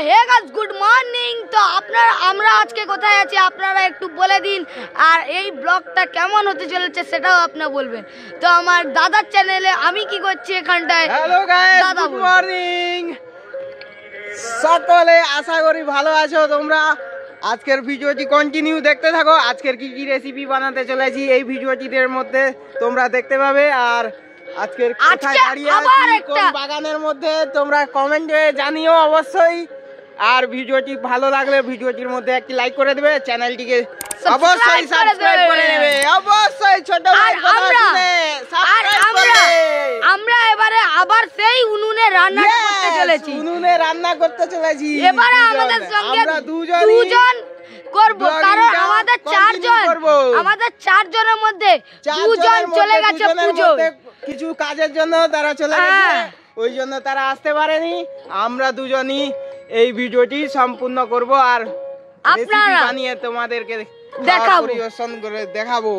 Hey guys good morning. তো আমরা আজকে কোথায় আছি আপনারা একটু বলে দিন, আর এই ব্লগটা কেমন হতে চলেছে সেটাও আপনারা বলবেন। তো আমার দাদার চ্যানেলে আমি কি করছি এখানটায়। হ্যালো গাইস, গুড মর্নিং সকলে, আশা করি ভালো আছো তোমরা। আজকের ভিডিওটি কন্টিনিউ দেখতে থাকো। আজকের কি কি রেসিপি বানাতে চলেছি এই ভিডিওটির মধ্যে তোমরা দেখতে পাবে। আর আজকের কোথায় দাঁড়িয়ে আছি, কোন বাগানের মধ্যে, তোমরা কমেন্টে জানিও অবশ্যই। আর ভিডিওটি ভালো লাগলে ভিডিওটির মধ্যে একটি লাইক করে দেবে, চ্যানেলটিকে অবশ্যই সাবস্ক্রাইব করে নেবে। অবশ্যই ছোট ভাই কথা শুনে সাবস্ক্রাইব করবে। আমরা এবারে আবার সেই উনুনে রান্না করতে চলেছি। উনুনে রান্না করতে চলেছি এবারে আমাদের সঙ্গে আমরা দুজন করব, কারণ আমাদের চারজনের মধ্যে দুজন চলে গেছে পুজো, কিছু কাজের জন্য তারা চলে গেছে, ওই জন্য তারা আসতে পারেনি। আমরা দুজনই এই ভিডিওটি সম্পূর্ণ করব আর আপনারা বানিয়ে তোমাদেরকে পরিবেশন করে দেখাবো।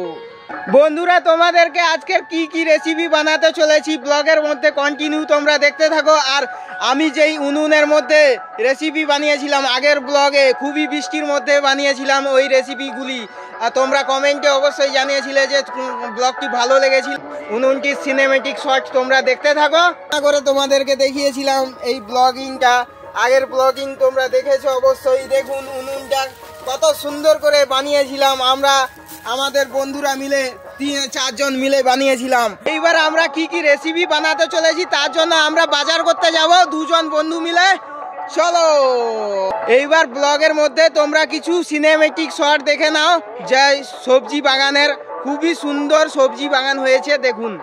বন্ধুরা, তোমাদেরকে আজকের কি কি রেসিপি বানাতে চলেছি ব্লগের মধ্যে কন্টিনিউ তোমরা দেখতে থাকো। আর আমি যেই উনুনের মধ্যে রেসিপি বানিয়েছিলাম আগের ব্লগে, খুবই বৃষ্টির মধ্যে বানিয়েছিলাম ওই রেসিপিগুলি, আর তোমরা কমেন্টে অবশ্যই জানিয়েছিলে যে ব্লগটি ভালো লেগেছিল। উনুনটির সিনেমেটিক শট তোমরা দেখতে থাকো করে তোমাদেরকে দেখিয়েছিলাম এই ব্লগিংটা। আগের ব্লগিং তোমরা দেখেছো অবশ্যই। দেখুন উনুনটা কত সুন্দর করে বানিয়েছিলাম আমরা, আমাদের বন্ধুরা মিলে 3-4 জন মিলে বানিয়েছিলাম। এইবার আমরা কি কি রেসিপি বানাতে চলেছি তার জন্য আমরা বাজার করতে যাব 2 জন বন্ধু মিলে। চলো এইবার ব্লগের মধ্যে তোমরা কিছু সিনেমেটিক শট দেখে নাও, যে সবজি বাগানের খুবই সুন্দর সবজি বাগান হয়েছে দেখুন।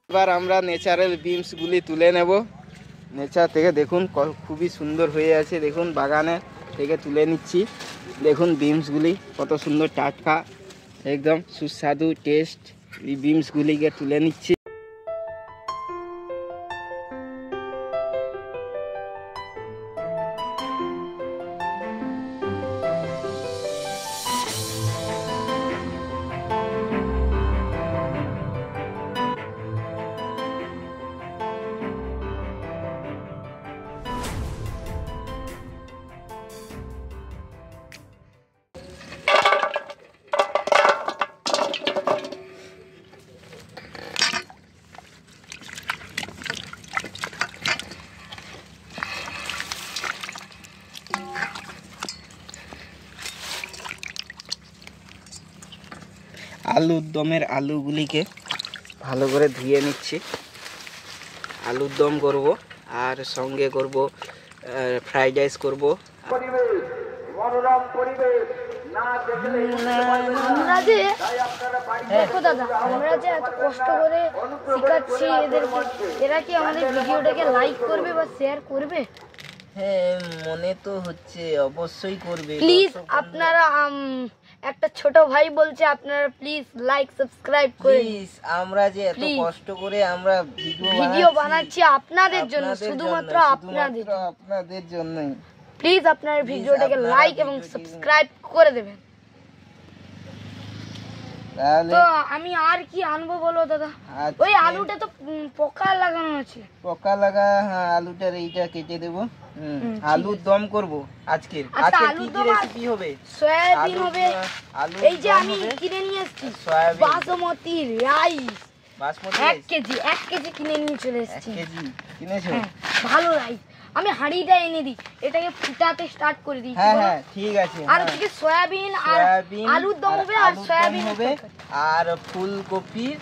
এবার আমরা ন্যাচারাল বিনস গুলি তুলে নেব নেচার থেকে। দেখুন খুবই সুন্দর হয়ে আছে, দেখুন বাগানে থেকে তুলে নিচ্ছি। দেখুন বিনসগুলি কত সুন্দর টাটকা, একদম সুস্বাদু টেস্ট। এই বিনসগুলিকে তুলে নিচ্ছি। আলুর দমের আলুগুলিকে ভালো করে ধুয়ে নিচ্ছি। আলুর দম করব আর সঙ্গে করব ফ্রাইড রাইস করব। দেখো দাদা, আমরা যে এত কষ্ট করে শেখাচ্ছি এদেরকে, এরা কি আমাদের ভিডিওটাকে লাইক করবে বা শেয়ার করবে? হ্যাঁ, মনে তো হচ্ছে অবশ্যই করবে। প্লিজ আপনারা, একটা ছোট ভাই বলছে আপনারা প্লিজ লাইক সাবস্ক্রাইব করে। প্লিজ, আমরা যে এত কষ্ট করে আমরা ভিডিও বানাচ্ছি আপনাদের জন্য, শুধুমাত্র আপনাদের জন্যই। প্লিজ আপনারা ভিডিওটাকে লাইক এবং সাবস্ক্রাইব করে দেবেন। তো আমি আর কি আনবো বলো দাদা? ওই আলুটা তো পোকা লাগানো আছে। পোকা লাগা? হ্যাঁ, আলুটার এইটা কেটে দেবো। আলুর দম করব আজকে। আজকে কি কি রেসিপি হবে? সয়াবিন হবে। এই যে আমি কিনে নিয়ে এসেছি বাসমতি রাইস, 1 কেজি কিনে নিয়ে চলে এসেছি। 1 কেজি কিনেছো? ভালো রাইস। আমি হাঁড়িটা এনে দিই, এটাকে ফুটাতে স্টার্ট করে দিই। হ্যাঁ হ্যাঁ ঠিক আছে। আর ওদিকে সয়াবিন আর আলুর দম হবে, আর সয়াবিন হবে, আর ফুলকপির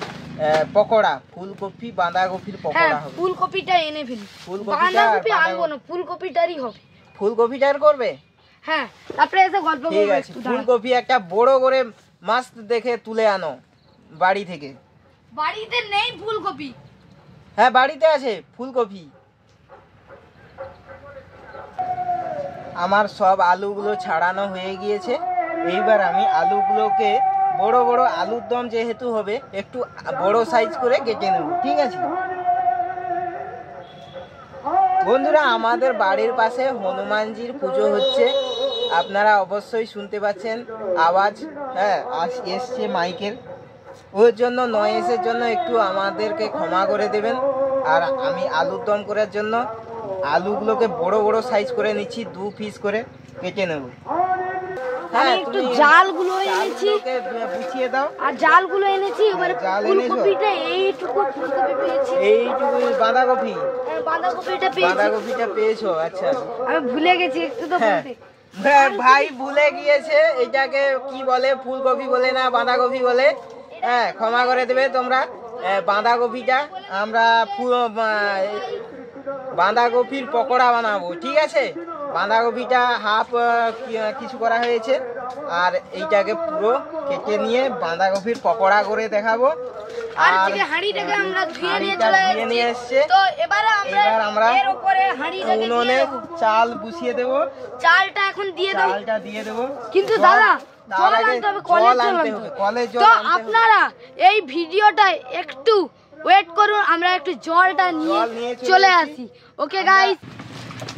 পকোড়া, ফুলকপি বাঁধাকপির হ্যাঁ, পকোড়া হবে। ফুলকপিটা এনে ফেলি। ফুলকপিটা বাঁধাকপি আনবো না, ফুলকপিটারই হবে। ফুলকপিটার করবে? হ্যাঁ, তারপরে এসে গল্প ঠিক করবো আছে। একটু। ফুলকপি একটা বড় করে মাস্ত দেখে তুলে আনো বাড়ি থেকে। বাড়িতে নেই ফুলকপি। হ্যাঁ বাড়িতে আছে ফুলকপি। আমার সব আলুগুলো ছাড়ানো হয়ে গিয়েছে। এইবার আমি আলুগুলোকে বড় বড় আলুর দম যেহেতু হবে একটু বড় সাইজ করে কেটে নেব, ঠিক আছে বন্ধুরা? আমাদের বাড়ির পাশে হনুমানজির পুজো হচ্ছে, আপনারা অবশ্যই শুনতে পাচ্ছেন আওয়াজ। হ্যাঁ এসছে মাইকের, ওর জন্য নয়েসের জন্য একটু আমাদেরকে ক্ষমা করে দেবেন। আর আমি আলুর দম করার জন্য আলুগুলোকে বড় বড় সাইজ করে নিচ্ছি, 2 পিস করে কেটে নেব। আমি একটু জালগুলো এনেছি, বুঝিয়ে দাও। আর জালগুলো এনেছি। এবারে জাল এনেছো? ফুলকপিটা এইটুকু ফুলকপি পেয়েছি। এইটুকু বাঁধাকপি? বাঁধাকপিটা পেয়েছি। বাঁধাকপিটা পেয়েছো? আচ্ছা আমি ভুলে গেছি একটু তো হ্যাঁ। বলতে। ভাই ভুলে গিয়েছে এটাকে কি বলে, ফুলকপি বলে না বাঁধাকপি বলে। হ্যাঁ ক্ষমা করে দেবে তোমরা। বাঁধাকপিটা আমরা বাঁধাকপির পকোড়া বানাবো, ঠিক আছে? বাঁধাকপিটা হাফ কিছু করা হয়েছে, আর এইটাকে পুরো কেটে নিয়ে বাঁধাকপির পকোড়া করে দেখাবো। আর থেকে হাঁড়িটাকে আমরা ধুয়ে নিয়ে চলে এসেছে। তো এবার আমরা এর উপরে হাঁড়িটাকে উনুনে চাল বসিয়ে দেবো। চালটা এখন দিয়ে দাও। চালটা দিয়ে দেবো। কিন্তু দাদা জল আনতে হবে, কলের জল আনতে হবে। কলের জল তো আনতে হবে। আপনারা এই ভিডিওটা একটু ওয়েট করুন, আমরা একটু জলটা নিয়ে চলে আসি। ওকে গাইস,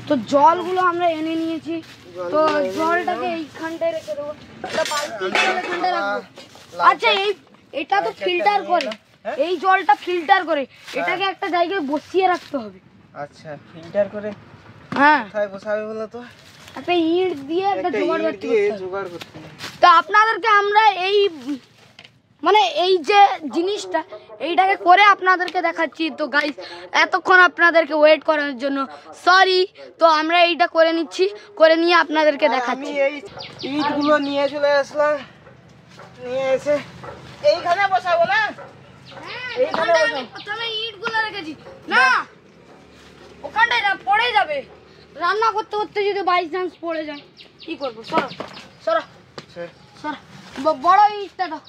তো জলগুলো আমরা এনে নিয়েছি। তো জলটাকে এইখানটায় রেখে দেবো, এটা বালতি এখানটায় রাখবো। আচ্ছা এটা তো ফিল্টার করে, এই জলটা ফিল্টার করে এটাকে একটা জায়গায় বসিয়ে রাখতে হবে। আচ্ছা ফিল্টার করে হ্যাঁ, কোথায় বসাবে বলো তো? একটা ইট দিয়ে একটা জোগাড় করতে হবে। জোগাড় করতে হবে। তো আপনাদেরকে আমরা এই মানে এই যে জিনিসটা এইটাকে করে আপনাদেরকে দেখাচ্ছি। তো গাইস এতক্ষণ আপনাদেরকে ওয়েট করার জন্য সরি। তো আমরা এইটা করে নিচ্ছি, করে নিয়ে আপনাদেরকে দেখাচ্ছি। আমি এই ইটগুলো নিয়ে চলে আসলাম, নিয়ে এসে এইখানে বসাবো না? এইখানে বসাবো। প্রথমে ইটগুলো রেখেছি না, ওখানটায় না পড়ে যাবে। রান্না করতে করতে যদি বাই চান্স পড়ে যায় কি করবো? সরো সরো সরো, বড় ইটটা দাও।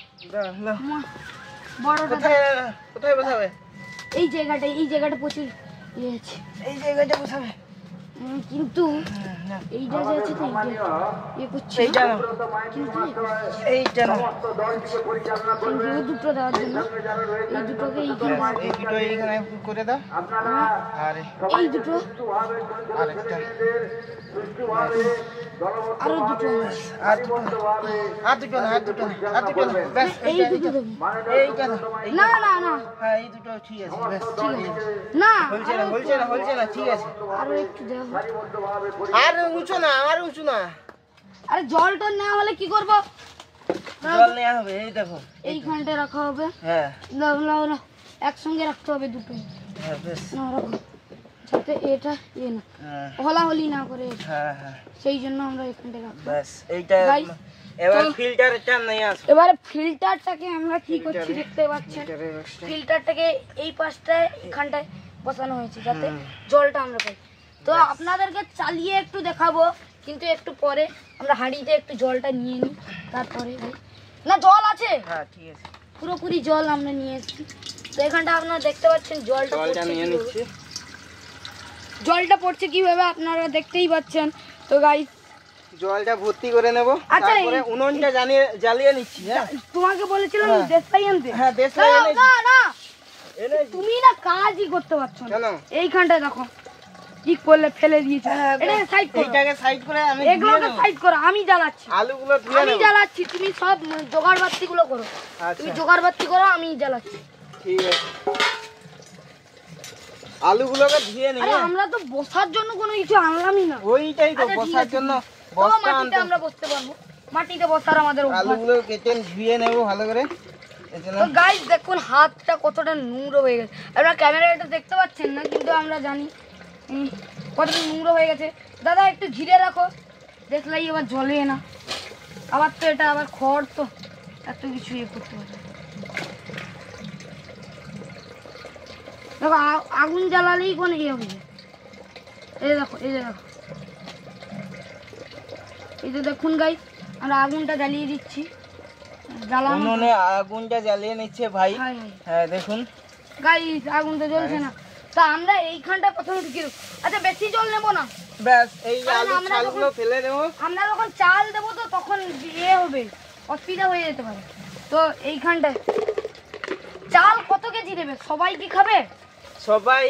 বড়টা কোথায় বসাবে? এই জায়গাটা প্রচুর ইয়ে আছে, এই জায়গাটা বসাবে। কিন্তু এইটা যে আছে তো ইয়ে করছে এইটা না, কিন্তু এইটা না, এই দুটো দেওয়ার জন্য এই দুটোকে এইখানে এই দুটো এইখানে করে দাও। আর এই দুটো আরেকটা, আরো দুটো আর দুটো না, আর দুটো না, আর দুটো না, আর দুটো না, ব্যাস এই দুটো দেবো। এইটা না, না না না হ্যাঁ এই দুটো ঠিক আছে, ব্যাস ঠিক আছে না, হলছে না, ঠিক আছে। আরো একটু দেবো। আর উঁচু না, আর উঁচু না, আরে জলটা নেওয়া হলে কি করবো? জল নেওয়া হবে। এই দেখো এইখানটা রাখা হবে। হ্যাঁ না, একসঙ্গে রাখতে হবে দুটো। হ্যাঁ বেশ, না রাখো, যাতে এটা ইয়ে না হ্যাঁ হলাহলি না করে, হ্যাঁ হ্যাঁ সেই জন্য আমরা এখানটা রাখবো। ব্যাস এইটা। Guys, এবার তো- ফিল্টারটা নিয়ে আসো। এবারে ফিল্টারটাকে আমরা কি করছি দেখতে পাচ্ছেন। ফিল্টারটাকে এই পাশটায় এখানটায় বসানো হয়েছে যাতে জলটা আমরা পাই। তো আপনাদেরকে চালিয়ে একটু দেখাবো, কিন্তু একটু পরে আমরা হাঁড়িতে একটু জলটা নিয়ে নিই, তারপরে না জল আছে, হ্যাঁ ঠিক আছে, পুরোপুরি জল আমরা নিয়ে এসেছি। তো এখানটা আপনারা দেখতে পাচ্ছেন জলটা জলটা পড়ছে নিয়ে কিভাবে। নিচ্ছি। জলটা পড়ছে কিভাবে আপনারা দেখতেই পাচ্ছেন। তো গাইস জলটা ভর্তি করে নেব, আচ্ছা, তারপরে উনুনটা জ্বালিয়ে নিচ্ছি। হ্যাঁ তোমাকে বলেছিলাম হ্যাঁ। দেশলাই আনতে। হ্যাঁ না দেশলাই এনেছি। না না, এনেছি। তুমি না কাজই করতে পারছো না। কেন? এইখানটায় দেখো কি করলে, ফেলে দিয়েছে। এটা সাইড করো, এইটাকে সাইড করে আমি এগুলোকে ধুয়ে নেব। সাইড করো, আমি জ্বালাচ্ছি। আলুগুলো ধুয়ে আমি নেব। জ্বালাচ্ছি, তুমি সব জোগাড় বাতি গুলো করো। আচ্ছা তুমি জোগাড় বাতি করো, আমি জ্বালাচ্ছি। ঠিক আছে, আলুগুলোকে ধুয়ে আরে নিয়ে আমরা তো বসার জন্য কোনো কিছু আনলামই না। ওইটাই তো আচ্ছা, ঠিক বসার আছে। জন্য তো বস্তা মাটিতে আনতে। আমরা বসতে পারবো, মাটিতে বসার আমাদের অভ্যাস। আলুগুলো কেটে ধুয়ে নেব ভালো করে। এই জন্য তো গাইস দেখুন হাতটা কতটা নোংরা হয়ে গেছে। আপনারা ক্যামেরাটা দেখতে পাচ্ছেন না, কিন্তু আমরা জানি কতটা নোংরা হয়ে গেছে। দাদা একটু ধীরে রাখো, দেখলেই এবার জ্বলে না, আবার তো এটা আবার খড়, তো এত কিছু ইয়ে করতে পারে। দেখো আগুন জ্বালালেই কোনো ইয়ে হবে। এই দেখো, এই দেখো, এই যে দেখুন গাইস, আমরা আগুনটা জ্বালিয়ে দিচ্ছি। উনুনে আগুনটা জ্বালিয়ে নিচ্ছে ভাই। হ্যাঁ দেখুন গাইস, আগুন তো জ্বলছে না। তা আমরা এইখানটা প্রথমে ঢুকিয়ে দেবো। আচ্ছা বেশি জল নেবো না, ব্যাস এই আলু চালগুলো ফেলে দেবো। আমরা যখন চাল দেবো তো তখন ইয়ে হবে, অসুবিধা হয়ে যেতে পারে। তো এইখানটায় চাল কত কেজি দেবে? সবাই কি খাবে? সবাই,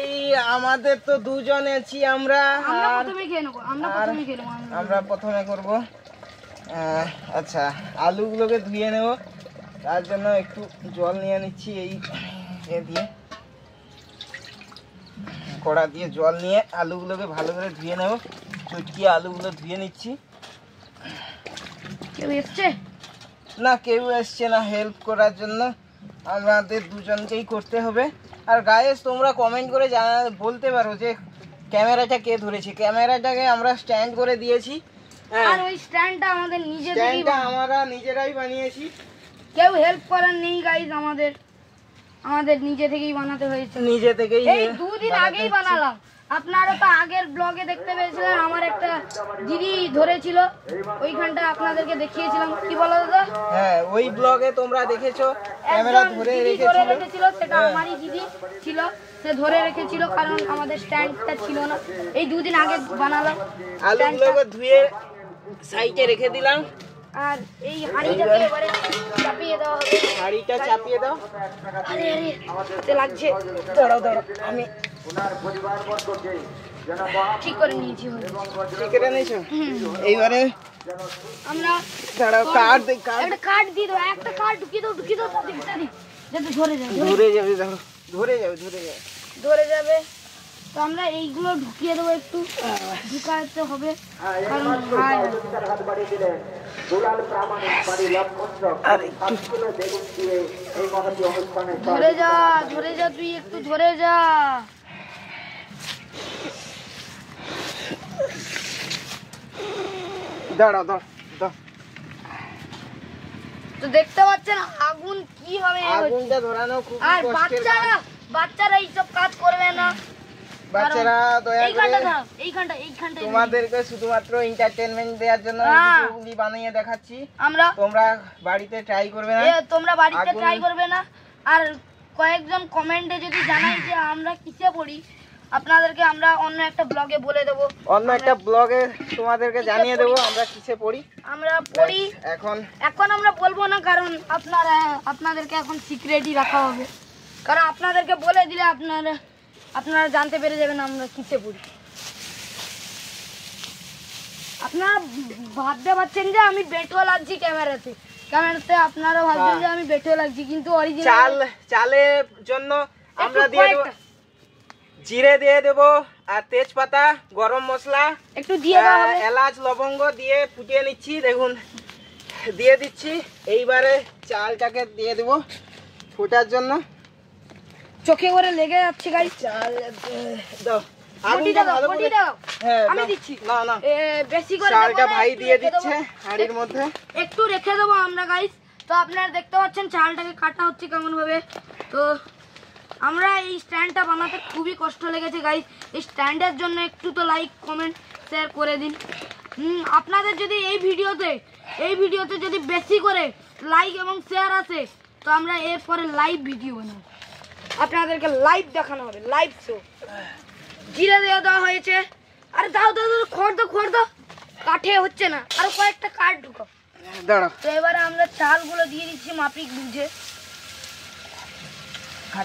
আমাদের তো দুজন আছি আমরা। প্রথমে খেয়ে নেবো, আমরা প্রথমে করব। আচ্ছা, আলুগুলোকে ধুয়ে নেব, তার জন্য একটু জল নিয়ে নিচ্ছি। এই দিয়ে কড়া দিয়ে জল নিয়ে আলুগুলোকে ভালো করে ধুয়ে নেব। চটকিয়ে আলুগুলো ধুয়ে নিচ্ছি। কেউ এসছে না, কেউ এসছে না হেল্প করার জন্য, আমাদের দুজনকেই করতে হবে। আর গাইস, তোমরা কমেন্ট করে বলতে পারো যে ক্যামেরাটা কে ধরেছে। ক্যামেরাটাকে আমরা স্ট্যান্ড করে দিয়েছি, আর ওই স্ট্যান্ডটা আমাদের আমরা নিজেরাই বানিয়েছি। কেউ হেল্প করার নেই গাইস, আমাদের নিজে থেকেই বানাতে হয়েছে। নিজে থেকেই এই দুদিন আগেই বানালাম। আপনারা তো আগের ব্লগে দেখতে পেয়েছিলেন, আমার একটা দিদি ধরেছিল, ওইখানটা আপনাদেরকে দেখিয়েছিলাম। কি বলো দাদা? হ্যাঁ, ওই ব্লগে তোমরা দেখেছো ক্যামেরা ধরে রেখেছিল। সেটা আমারই দিদি ছিল, সে ধরে রেখেছিল, কারণ আমাদের স্ট্যান্ডটা ছিল না। এই দুদিন আগে বানালাম। আলুগুলোকে ধুয়ে সাইডে রেখে দিলাম, আর এই হাঁড়িটাকে এবারে চাপিয়ে দেওয়া হবে। হাঁড়িটা চাপিয়ে দাও। আরে আরে লাগছে, দাঁড়াও দাঁড়াও, আমি ঠিক করে নিয়েছি। ঠিক করে নিয়েছো? এইবারে আমরা দাঁড়াও, একটা কার্ড দিয়ে দাও, একটা কার্ড ঢুকিয়ে দাও যাতে ধরে যাবে। ধরে যাবে, ধরে যাবে। তো আমরা এইগুলো ঢুকিয়ে দেবো, একটু ঢুকাতে হবে, কারণ ধরে যা তুই একটু ধরে যা। দাঁড়াও। তো দেখতে পাচ্ছেন আগুন কিভাবে, আগুনটা ধরানো খুব আর কষ্টের। বাচ্চারা এইসব কাজ করবে না। বাচ্চারা দয়া করে, এইখানটা তোমাদেরকে শুধুমাত্র এন্টারটেইনমেন্ট দেওয়ার জন্য ভিডিওগুলি বানিয়ে দেখাচ্ছি। তোমরা বাড়িতে ট্রাই করবে না। আর কয়েকজন কমেন্টে যদি জানাই যে আমরা কিসে পড়ি, আপনাদেরকে আমরা অন্য একটা ব্লগে বলে দেব, অন্য একটা ব্লগে তোমাদেরকে জানিয়ে দেব আমরা কিসে পড়ি। আমরা পড়ি এখন আমরা বলবো না, কারণ আপনাদেরকে এখন সিক্রেটই রাখা হবে, কারণ আপনাদেরকে বলে দিলে আপনারা জানতে পেরে যাবেন আমরা কিসে পড়ি। আপনারা ভাবতে পারছেন যে আমি বেটুয়া লাগছি ক্যামেরাতে, আপনারা ভাবছেন যে আমি বেটুয়া লাগছি, কিন্তু অরিজিনাল চালের জন্য আমরা দিয়ে দেব জিরে দিয়ে দেব, আর তেজপাতা, গরম মশলা একটু দিয়ে দেওয়া হবে, এলাচ, লবঙ্গ দিয়ে ফুটিয়ে নিচ্ছি। দেখুন দিয়ে দিচ্ছি। এইবারে চালটাকে দিয়ে দেব ফোটার জন্য। চোখে করে লেগে যাচ্ছে গাইস। চাল দাও, আমি দিচ্ছি। না, বেশি করে চালটা ভাই দিয়ে দিচ্ছে হাঁড়ির মধ্যে। একটু রেখে দেবো আমরা গাইস। তো আপনারা দেখতে পাচ্ছেন চালটাকে কাটা হচ্ছে কেমন ভাবে। তো আমরা এই স্ট্যান্ডটা বানাতে খুবই কষ্ট লেগেছে গাইস। এই স্ট্যান্ডের জন্য একটু তো লাইক, কমেন্ট, শেয়ার করে দিন। আপনাদের যদি এই ভিডিওতে যদি বেশি করে লাইক এবং শেয়ার আসে, তো আমরা এরপরে লাইভ ভিডিও বানাবো, আপনাদেরকে লাইভ দেখানো হবে, লাইভ শো। জিরে দেওয়া হয়েছে। আরে দাও খড় দাও, কাঠে হচ্ছে না, আরো কয়েকটা কাঠ ঢুকাও। দাঁড়াও। তো এবারে আমরা চালগুলো দিয়ে দিচ্ছি মাপিক বুঝে।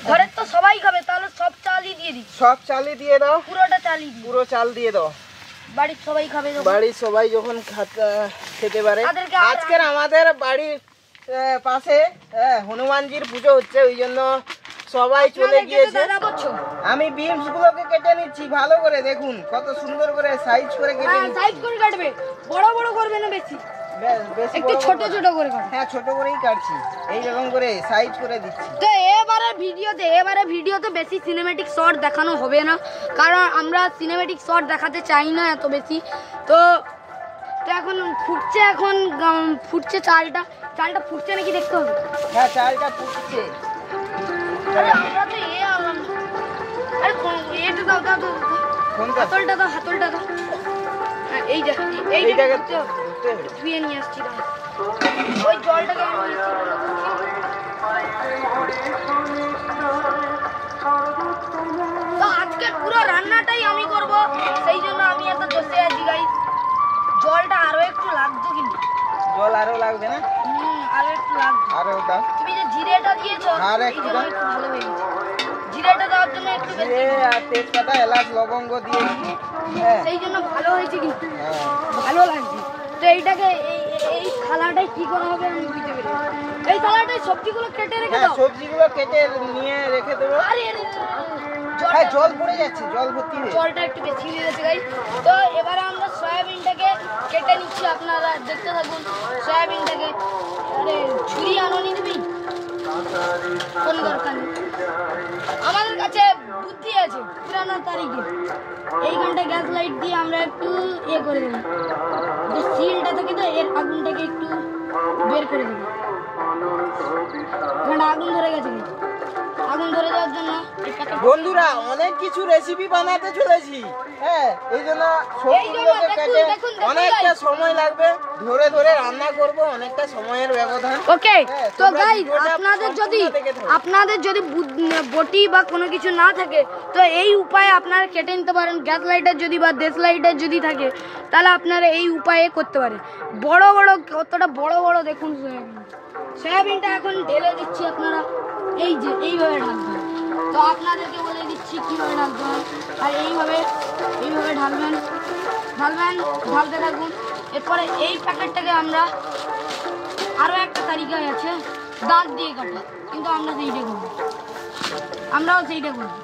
ঘরের তো সবাই খাবে, তাহলে সব চালই দিয়ে দিই। সব চালই দিয়ে দাও, পুরোটা চালই দিই। পুরো চাল দিয়ে দাও। বাড়ির সবাই খাবে, বাড়ির সবাই যখন খেতে পারে। আজকের আমাদের বাড়ির পাশে হনুমানজির পুজো হচ্ছে, ওই জন্য সবাই চলে গিয়েছে। আমি বিনস গুলোকে কেটে নিচ্ছি ভালো করে, দেখুন কত সুন্দর করে সাইজ করে কেটে নিচ্ছি। সাইজ করে কাটবে, বড় বড় করবে না বেশি। বেশি একটু বড় ছোট বড় ছোট করে কাটো। হ্যাঁ ছোট করেই কাটছি, এইরকম করে সাইজ করে দিচ্ছি। তো এবারে ভিডিওতে বেশি সিনেমেটিক শট দেখানো হবে না, কারণ আমরা সিনেমেটিক শট দেখাতে চাই না এত বেশি। তো এখন ফুটছে চালটা ফুটছে নাকি দেখতে হবে। হ্যাঁ চালটা ফুটছে। আরে আমরা তো আনলাম না। আরে এটা দাও কোনটা? হাতলটা দাও। হ্যাঁ, এইটাকে ধুয়ে নিয়ে আসছি। ওই জলটাকে আমি নিয়ে তো আজকে পুরো রান্নাটাই আমি করব, সেই জন্য আমি এত বসে আছি গাইস। জলটা আরো একটু লাগতো কিন্তু। জল আরো লাগবে না? আরো একটু লাগবে। আরো দাও। তুমি যে জিরেটা দিয়েছো আর এই জন্য একটু ভালো হয়ে গেছে। জিরেটা দেওয়ার জন্য একটু বেশি আর তেজপাতা এলাচ লবঙ্গ দিয়েছি, হ্যাঁ সেই জন্য ভালো হয়েছে কিন্তু, হ্যাঁ ভালো লাগছে। তো এইটাকে এই থালাটাই কি করা হবে আমি বুঝতে পেরেছি। এই থালাটাই সবজিগুলো কেটে রেখে হ্যাঁ দাও। সবজিগুলো কেটে নিয়ে রেখে দেবো। আরে হ্যাঁ জল পড়ে যাচ্ছে, জল ভর্তি হয়ে জলটা একটু বেশি হয়ে গেছে গাইস। তো এবারে আমরা সয়াবিনটাকে কেটে নিচ্ছি, আপনারা দেখতে থাকুন সয়াবিনটাকে। আরে ছুরি আনোনি তুমি? কোন দরকার নেই, আমাদের কাছে বুদ্ধি আছে পুরানো তারিখে। এইখানটা গ্যাস লাইট দিয়ে আমরা একটু করে দেবো, যে সিলটা থাকে তো এর আগুনটাকে একটু বের করে দেবো। এখানটা আগুন ধরে গেছে, আগুন ধরে দেওয়ার জন্য বন্ধুরা অনেক কিছু রেসিপি বানাতে চলেছি, হ্যাঁ এই জন্য সবজিগুলোকে কেটে অনেকটা সময় লাগবে, ধরে ধরে রান্না করব, অনেকটা সময়ের ব্যবধান। ওকে তো গাইস আপনাদের যদি বটি বা কোনো কিছু না থাকে তো এই উপায়ে আপনারা কেটে নিতে পারেন। গ্যাস লাইটার যদি বা দেশ লাইটার যদি থাকে তাহলে আপনারা এই উপায়ে করতে পারেন। বড় বড় কতটা বড় দেখুন সয়াবিনটা এখন ঢেলে দিচ্ছি। আপনারা এই যে এইভাবে ঢালবেন, তো আপনাদেরকে বলে দিচ্ছি কীভাবে ঢালতে হয়। আর এইভাবে ঢালতে থাকুন। এরপরে এই প্যাকেটটাকে আমরা আরও একটা তালিকায় আছে দাঁত দিয়ে কাটা, কিন্তু আমরাও সেইটা করবো।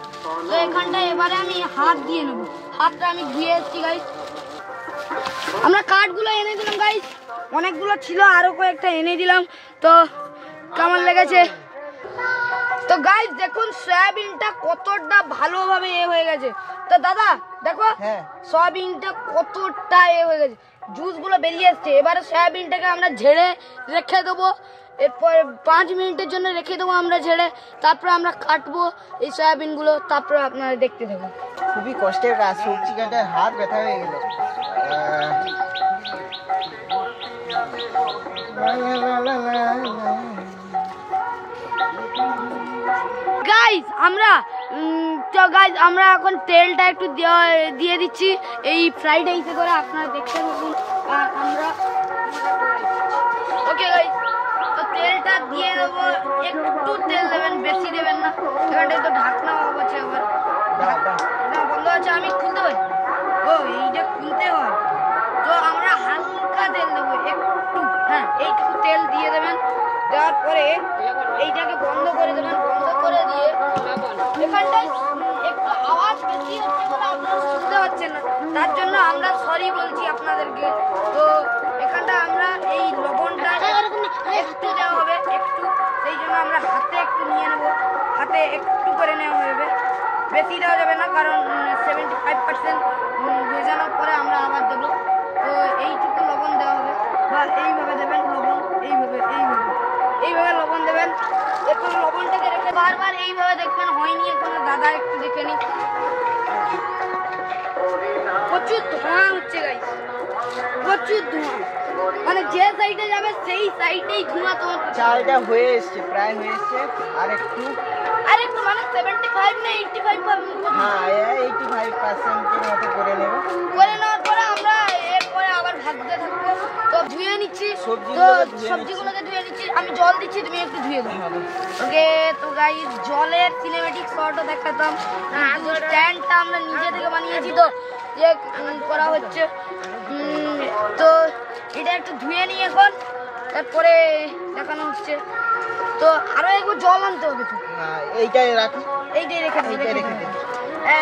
তো এখানটায় এবারে আমি হাত দিয়ে নেবো, হাতটা আমি ধুয়ে এসেছি গাইস। আমরা কাঠগুলো এনে দিলাম গাইস, অনেকগুলো ছিল, আরও কয়েকটা এনে দিলাম। তো কেমন লেগেছে? তো গাইস দেখুন সয়াবিনটা কতটা ভালোভাবে হয়ে গেছে। তো দাদা দেখো সয়াবিনটা কতটা হয়ে গেছে, জুসগুলো বেরিয়ে আসছে। এবারে সয়াবিনটাকে আমরা ঝেড়ে রেখে দেবো, এরপর 5 মিনিটের জন্য রেখে দেবো আমরা ঝেড়ে। তারপরে আমরা কাটবো এই সয়াবিনগুলো, তারপরে আপনারা দেখতে থাকুন। খুবই কষ্টের কাজ, সবজি কাটে হাত ব্যথা হয়ে গেল। গাইস আমরা এখন তেলটা একটু দিয়ে দিচ্ছি এই ফ্রাইড রাইসে করে, আপনারা দেখতে থাকুন। আর আমরা ওকে গাইস তো তেলটা দিয়ে দেবো, একটু তেল দেবেন, বেশি দেবেন না। এখানটায় তো ঢাকনা অফ আছে, আবার বন্ধ আছে, আমি খুলতে পারি। ও এইটা খুলতে হয়। তো আমরা হালকা তেল দেবো একটু, হ্যাঁ এইটুকু তেল দিয়ে দেবেন। দেওয়ার পরে এইটাকে বন্ধ করে দেবেন, বন্ধ করে দিয়ে এখানটায় একটু আওয়াজ বেশি হচ্ছে বলে আপনারা শুনতে পাচ্ছেন না, তার জন্য আমরা সরি বলছি আপনাদেরকে। তো এখানটা আমরা এই লবণটা একটু দেওয়া হবে, একটু, সেই জন্য আমরা হাতে একটু নিয়ে নেবো, হাতে একটু করে নেওয়া হবে, বেশি দেওয়া যাবে না, কারণ 75% ভেজানোর পরে আমরা আবার দেবো। তো এইটুকু লবণ দেওয়া হবে, বা এইভাবে দেবেন লবণ, এইভাবে লবণ দেবেন। এরপর লবণটাকে রেখে বারবার এইভাবে দেখবেন হয়নি এখনো, দাদা একটু দেখে নিন। প্রচুর ধোঁয়া হচ্ছে গাইস, প্রচুর ধোঁয়া, মানে যে সাইডে যাবে সেই সাইডেই ধোঁয়া। তোমার চালটা হয়ে এসছে, প্রায় হয়ে এসছে, আর একটু মানে 75 না 85? হ্যাঁ 85% মতো করে নেব। করে নেওয়ার পরে আমরা এরপরে আবার ভাজতে থাকবো। তো ধুয়ে নিচ্ছি, সবজিগুলোকে ধুয়ে নিচ্ছি, আমি জল দিচ্ছি, তুমি একটু ধুয়ে দাও। ওকে তো গাইস জলের সিনেমেটিক শটও দেখাতাম, স্ট্যান্ডটা আমরা নিজে থেকে বানিয়েছি, তো যে করা হচ্ছে। তো এটা একটু ধুয়ে নিই এখন, তারপরে দেখানো হচ্ছে। তো আরো একবার জল আনতে হবে, তো এইটাই রাখি, এইটাই রেখে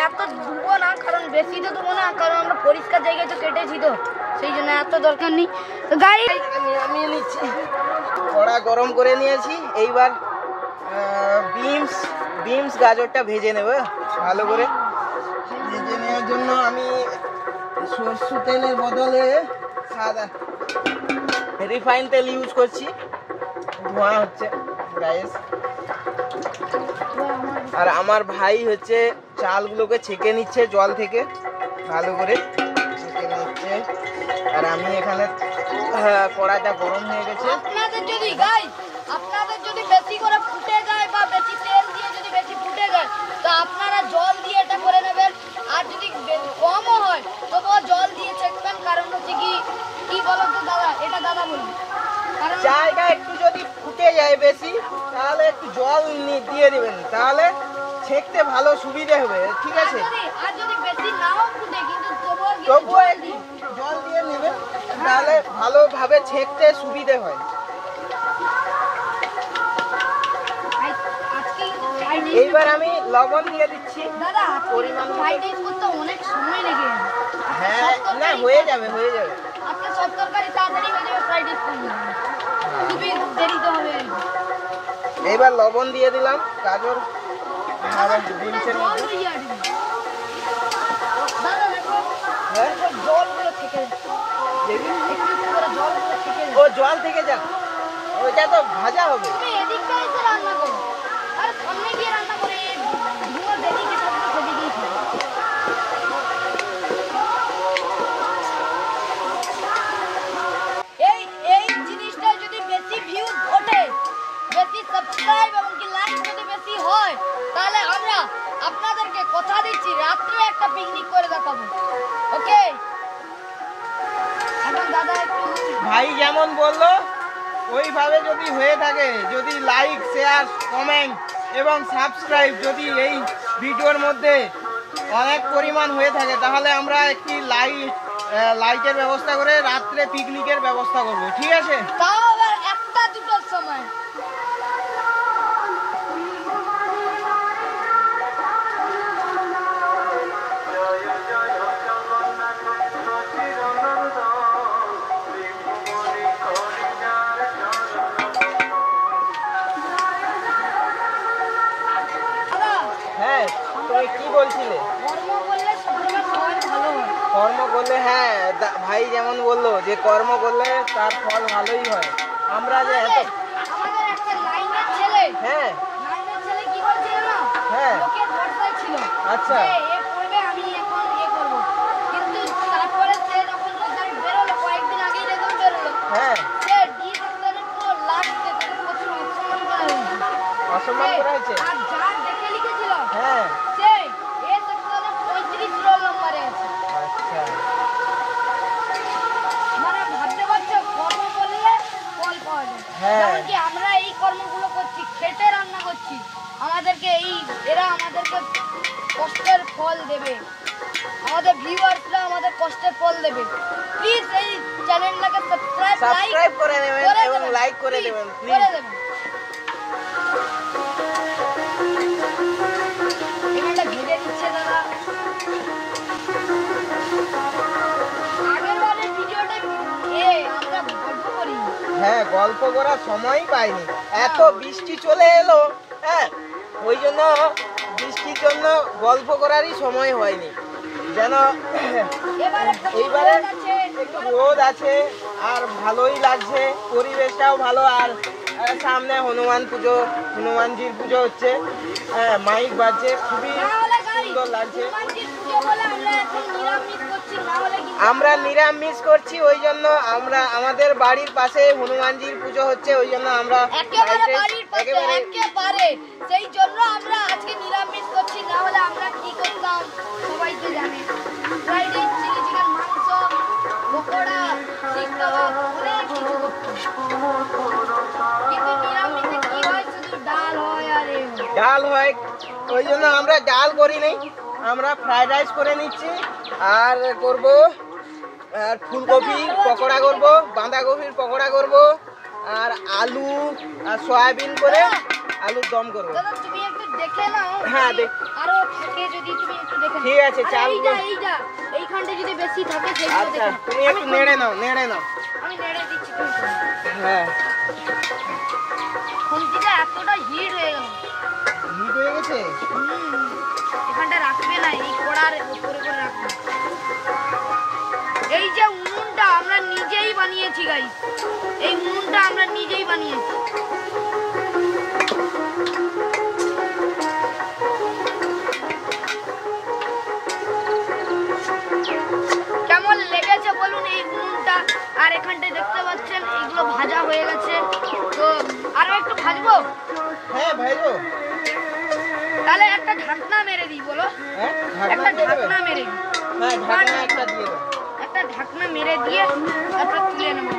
এত ধুবো না, কারণ বেশি তো ধুবো না, কারণ আমরা পরিষ্কার জায়গায় তো কেটেছি, তো সেই জন্য এত দরকার নেই। তো গাইস নামিয়ে নিচ্ছি, কড়া গরম করে নিয়েছি। এইবার বিনস গাজরটা ভেজে নেব ভালো করে। ভেজে নেওয়ার জন্য আমি সরষের তেলের বদলে সাদা রিফাইন তেল ইউজ করছি। ধোঁয়া হচ্ছে গাইস। আর আমার ভাই হচ্ছে চালগুলোকে ছেঁকে নিচ্ছে জল থেকে, ভালো করে ছেঁকে নিচ্ছে। আর আমি এখানে কড়াইটা গরম হয়ে গেছে। আপনাদের যদি বেশি করে ফুটে যায় বা বেশি তেল দিয়ে যদি বেশি ফুটে যায় তো আপনারা জল দিয়ে এটা করে নেবেন। আর যদি কমও হয় তবুও জল দিয়ে ছেঁকবেন। কারণ হচ্ছে কি বলো তো দাদা, এটা দাদা বলবি। কারণ জায়গা একটু যদি ফুটে যায় বেশি তাহলে একটু জল দিয়ে দিবেন, তাহলে ছেঁকতে ভালো সুবিধা হবে। ঠিক আছে, আর যদি বেশি নাও ফুটে কিন্তু তবুও একটু জল দিয়ে নেবেন, তাহলে ভালোভাবে ছেঁকতে সুবিধে হয়। এইবার আমি লবণ দিয়ে দিচ্ছি পরিমাণ মতো। অনেক সময় লেগে যাবে। হ্যাঁ, না হয়ে যাবে। আজকে সব তরকারি তাড়াতাড়ি হয়ে যাবে, ফ্রাইড রাইস করলে খুবই দেরিতে হবে। এইবার লবণ দিয়ে দিলাম গাজর আর বিনসের জল মধ্যে। হয়ে যাবে দাদা, দেখো হ্যাঁ, জলগুলো থেকে দেখি। একটু করে জলগুলো থেকে ও জল থেকে যাক, ওইটা তো ভাজা হবে। তুমি এদিকটা এসে রান্না করো, আর সামনে গিয়ে রান্না করে ধোঁয়া বেরিয়ে সব সেদিকেই খাবে। এই জিনিসটা যদি বেশি ভিউ ওঠে, বেশি সাবস্ক্রাইব এবং কি লাইক যদি বেশি হয়, তাহলে আমরা আপনাদেরকে কথা দিচ্ছি রাত্রে একটা পিকনিক করে দেখাবো। ওকে, এখন দাদা একটু ভাই যেমন বললো ওইভাবে যদি হয়ে থাকে, যদি লাইক শেয়ার কমেন্ট এবং সাবস্ক্রাইব যদি এই ভিডিওর মধ্যে অনেক পরিমাণ হয়ে থাকে, তাহলে আমরা একটি লাইটের ব্যবস্থা করে রাত্রে পিকনিকের ব্যবস্থা করব। ঠিক আছে, তাও আবার একটা দুটোর সময়। হ্যাঁ তুমি কি বলছিলে? কর্ম করলে সবসময় সবাই ভালো হয়। কর্ম করলে, হ্যাঁ ভাই যেমন বললো যে কর্ম করলে তার ফল ভালোই হয়। আমরা যে এত আমাদের একটা লাইনের ছেলে, হ্যাঁ লাইনের ছেলে কি বলছিল না, হ্যাঁ লোকের ভরসায় ছিল আচ্ছা যে এ করবে আমি এখন করব, কিন্তু তারপরে সে যখন রেজাল্ট বেরোলো, কয়েকদিন আগেই রেজাল্ট বেরোলো, হ্যাঁ সে ডি সেকশনের পুরো লাস্টে তাকে প্রচুর অপমান করা হয়েছে। অসম্মান করা হয়েছে। আর যা দেখে লিখেছিল হ্যাঁ সে এ সেকশনে 35 রোল নম্বরে আছে। আচ্ছা, মানে ভাবতে পারছো কর্ম করলে ফল পাওয়া যায়। হ্যাঁ। যেমন কি আমরা এই কর্মগুলো করছি, খেটে রান্না করছি, আমাদেরকে এরা আমাদেরকে কষ্টের ফল দেবে, আমাদের ভিউয়ার্সরা আমাদের কষ্টের ফল দেবে। প্লিজ এই চ্যানেলটাকে সাবস্ক্রাইব করে নেবেন এবং লাইক করে দেবেন প্লিজ। করে দেবেন। এখানটা ভেজে দিচ্ছে দাদা। আগের বারের ভিডিওটা আমরা গল্প করি। হ্যাঁ, গল্প করার সময়ই পাইনি, এত বৃষ্টি চলে এলো। হ্যাঁ, ওই জন্য বৃষ্টির জন্য গল্প করারই সময় হয়নি। যেন এইবারে একটু রোদ আছে আর ভালোই লাগছে, পরিবেশটাও ভালো। আর সামনে হনুমানজির পুজো হচ্ছে। হ্যাঁ, মাইক বাজছে, খুবই সুন্দর লাগছে। আমরা নিরামিষ করছি, ওই জন্য আমাদের বাড়ির পাশে হনুমানজির পুজো হচ্ছে, ওই জন্য আমরা একেবারে সেই জন্য আমরা আজকে নিরামিষ করছি। না হলে আমরা কি করতাম সবাই তো জানে, ফ্রাইড রাইস, চিলি চিকেন, মাংস, পকোড়া, শিক কাবাব, অনেক কিছু করতাম। কিন্তু নিরামিষে কি হয়, শুধু ডাল হয় আর ডাল হয়, ওই জন্য আমরা ডাল করি নাই, আমরা ফ্রাইড রাইস করে নিচ্ছি। আর করব আর ফুলকপি পকোড়া করব, বাঁধাকপির পকোড়া করব, আর আলু আর সয়াবিন করে আলুর দম করব। দাদা তুমি একটু দেখে নাও, হ্যাঁ আরো থাকে যদি তুমি একটু দেখে নাও। ঠিক আছে, চাল এইখানটা যদি বেশি থাকে সেগুলো আচ্ছা, দেখে নাও। তুমি একটু নেড়ে নাও। আমি নেড়ে দিচ্ছি। হ্যাঁ খুন্তিটা এতটা হিট হয়ে গেল। হিট হয়ে গেছে। এখানটা রাখবে না, এই কড়ার উপরে করে রাখবে। এই যে উনুনটা আমরা নিজেই বানিয়েছি গাইস, এই উনুনটা আমরা নিজেই বানিয়েছি। কেমন লেগেছে বলুন এই উনুনটা? আর এখানটায় দেখতে পাচ্ছেন এগুলো ভাজা হয়ে গেছে, তো আরো একটু ভাজবো। হ্যাঁ ভাইবো, তাহলে একটা ঢাকনা মেরে দিই, বলো। হ্যাঁ একটা ঢাকনা মেরে দিই। হ্যাঁ ঢাকনা একটা দিয়ে দাও। একটা ঢাকনা মেরে দিয়ে তারপর তুলে নেব।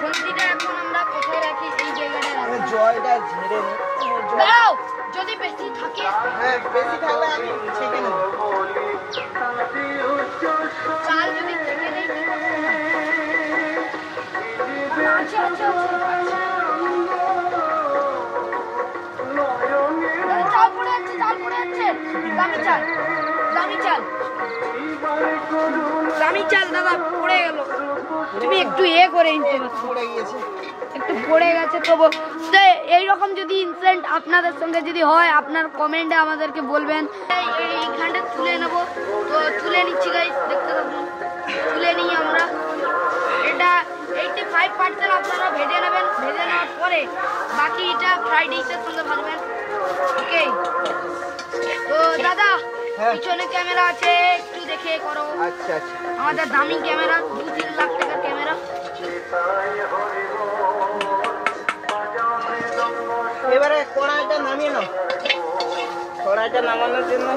খুন্তিটা এখন আমরা কোথায় রাখি? এই জায়গাটায় রাখি। জলটা ঝেড়ে নি। দাও, যদি বেশি থাকে। হ্যাঁ বেশি থাকলে আমি ছেঁকে নেব। চাল যদি থেকে নেই কি করবো? আছে আছে আছে। চাল পড়ে যাচ্ছে, চাল পড়ে যাচ্ছে। দামি চাল, দামি চাল, দামি চাল দাদা পড়ে গেল। তুমি একটু করে নিতে পারছো। পড়ে গিয়েছে, একটু পড়ে গেছে তবু। তো এইরকম যদি ইনসিডেন্ট আপনাদের সঙ্গে যদি হয়, আপনার কমেন্টে আমাদেরকে বলবেন। এইখানটা তুলে নেব, তো তুলে নিচ্ছি গাইস, দেখতে থাকুন। তুলে নিই আমরা। এটা 85% আপনারা ভেজে নেবেন, ভেজে নেওয়ার পরে বাকি এটা ফ্রাইড রাইসের সঙ্গে ভাজবেন। ওকে, তো দাদা পিছনে ক্যামেরা আছে, একটু দেখে করো। আচ্ছা আচ্ছা, আমাদের দামি ক্যামেরা, 2-3 লাখ টাকার ক্যামেরা। এবারে কড়াইটা নামিয়ে নাও। কড়াইটা নামানোর জন্য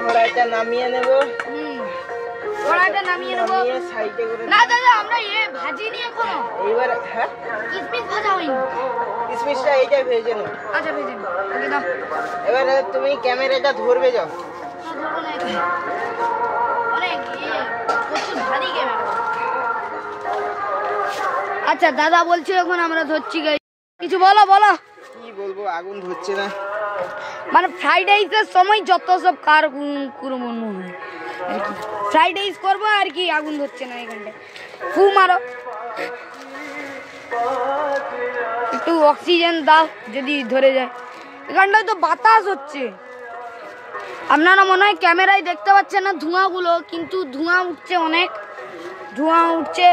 কড়াইটা নামিয়ে নেব। কড়াইটা নামিয়ে নেব, সাইডে করে। না দাদা আমরা ভাজিনি এখনো। এইবার হ্যাঁ কিসমিস ভাজা হয়নি। কিসমিসটা এইটা ভেজে নাও। আচ্ছা ভেজে নিই। ওকে দাও। এবারে তুমি ক্যামেরাটা ধরবে যাও। আচ্ছা দাদা বলছে এখন আমরা ধরছি গাই। কিছু বলো বলো। কি বলবো, আগুন ধরছে না। মানে ফ্রাইড রাইসের সময় যত সব কার কুরমন হয় আর কি। ফ্রাইড রাইস করবো আর কি, আগুন ধরছে না এখানটায়। ফু মারো, একটু অক্সিজেন দাও যদি ধরে যায়। এখানটায় তো বাতাস হচ্ছে, আপনারা মনে হয় ক্যামেরায় দেখতে পাচ্ছেন না ধোঁয়াগুলো, কিন্তু ধোঁয়া উঠছে, অনেক ধোঁয়া উঠছে।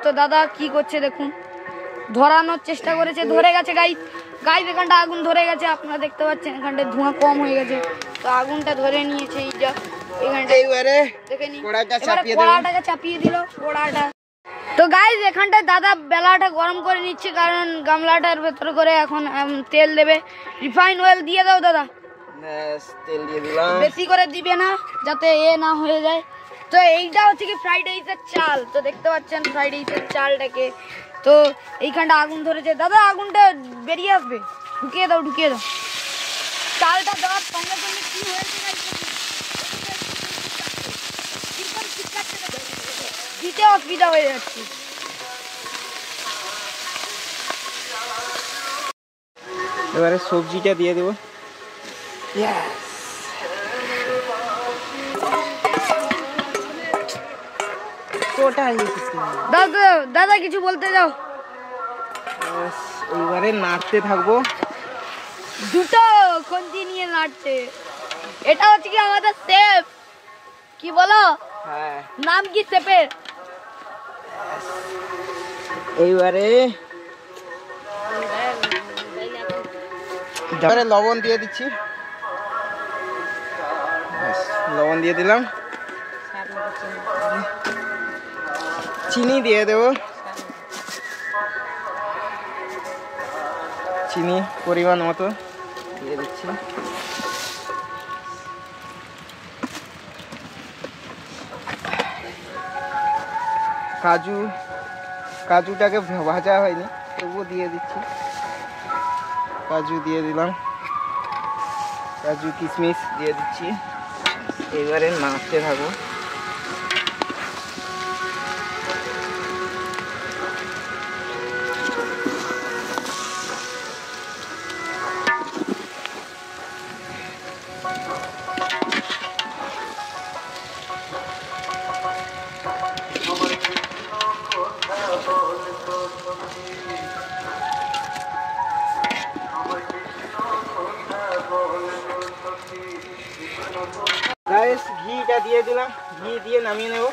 তো দাদা কি করছে দেখুন, ধরানোর চেষ্টা করেছে, ধরে গেছে গাইস। গাইস এখানটা আগুন ধরে গেছে, আপনারা দেখতে পাচ্ছেন এখানটায় ধোঁয়া কম হয়ে গেছে, তো আগুনটা ধরে নিয়েছে। এই যা এখানটা এইবারে দেখে নি, কড়াইটাকে চাপিয়ে দিল কড়াটা। তো গাইস এখানটায় দাদা বেলাটা গরম করে নিচ্ছে, কারণ গামলাটার ভেতর করে এখন তেল দেবে। রিফাইন অয়েল দিয়ে দাও দাদা। তেল দিয়ে দিলাম, বেশি করে দিবে না যাতে না হয়ে যায়। তো এইটা হচ্ছে কি ফ্রাইড রাইসের চাল, তো দেখতে পাচ্ছেন ফ্রাইড রাইসের চালটাকে। তো এইখানটা আগুন ধরেছে দাদা, আগুনটা বেরিয়ে আসবে, ঢুকিয়ে দাও ঢুকিয়ে দাও। চালটা দেওয়ার সঙ্গে সঙ্গে কি হয়েছে দিতে অসুবিধা হয়ে যাচ্ছে। এবারে সবজিটা দিয়ে দেবো। দাদা দাদা কিছু বলতে যাও। এইবারে নাড়তে থাকবো। দুটো খুন্তি নিয়ে নাড়ছে। এটা হচ্ছে কি আমাদের শেফ, কি বলো? হ্যাঁ, নাম কি শেফের? এইবারে লবণ দিয়ে দিচ্ছি। লবণ দিয়ে দিলাম, চিনি দিয়ে দেব। চিনি পরিমাণ মতো দিয়ে দিচ্ছি। কাজুটাকে ভাজা হয়নি, তবুও দিয়ে দিচ্ছি। কাজু দিয়ে দিলাম, কাজু কিশমিশ দিয়ে দিচ্ছি। এবারে নাড়তে থাকবো। গাইস ঘিটা দিয়ে দিলাম, ঘি দিয়ে নামিয়ে নেব।